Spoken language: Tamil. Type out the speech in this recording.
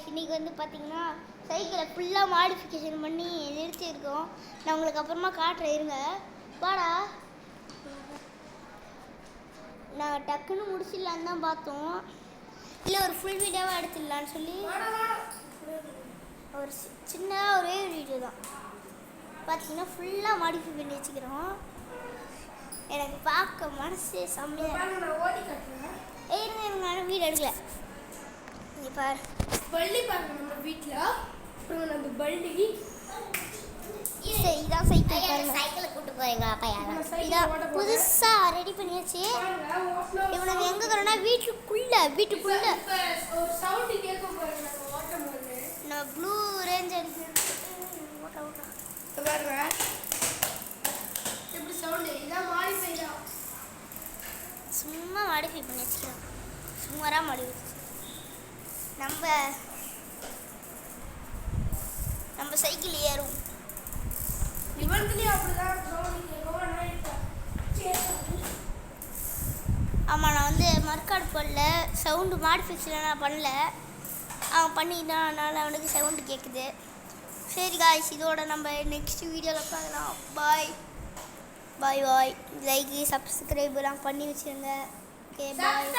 இன்னைக்கு வந்து பார்த்தீங்கன்னா சைக்கிளை ஃபுல்லாக மாடிஃபிகேஷன் பண்ணி நிறுத்தியிருக்கோம். நான் உங்களுக்கு அப்புறமா காட்டுறேன், இருங்க. வாடா, நான் டக்குன்னு முடிச்சிடலான்னு தான் பார்த்தோம். இல்லை ஒரு ஃபுல் வீடியோவாக எடுத்துடலான்னு சொல்லி ஒரு சின்ன ஒரே வீடியோ தான் பார்த்தீங்கன்னா ஃபுல்லாக மாடிஃபை பண்ணி வச்சுக்கிறோம். எனக்கு பார்க்க மனசே செம்மையாக இருங்க, வீடு எடுக்கல. இங்கே பாரு, பள்ளி பாருங்க நம்ம வீட்டில். அப்புறம் நம்ம பள்ளி இதான் சைக்கிள் பாருங்க. சைக்கிளை கூட்டு போறீங்க அப்பா? இதான் புதுசாக ரெடி பண்ணியாச்சு. இவனுக்கு எங்கே இருக்கிறோன்னா வீட்டுக்குள்ள ஒரு சவுண்டு கேட்கும் பாருங்க. நம்ம ஓட்டும் போது நான் ப்ளூ ரேஞ்ச் அடிக்கிறேன். பாருங்க எப்படி சவுண்டு. இதான் மாடிஃபை தான், சும்மா மாடிஃபை பண்ணி வச்சுக்கிறோம். சும்மாராக மாடிஃபை நம்ம சைக்கிள் ஏறும். இவன்லேயும் அப்படிதான் சவுண்டு கேட்கும். ஆமாம், நான் வந்து மறுக்காடு பண்ணல, சவுண்டு மாடிஃபிகேஷன் நான் பண்ணல. அவன் பண்ணிட்டான், அதனால் அவனுக்கு சவுண்டு கேட்குது. சரி காய்ஸ், இதோட நம்ம நெக்ஸ்ட் வீடியோவில் பார்க்கலாம். பாய் பாய் பாய். லைக் சப்ஸ்கிரைபெலாம் பண்ணி வச்சுருங்க. Okay bye.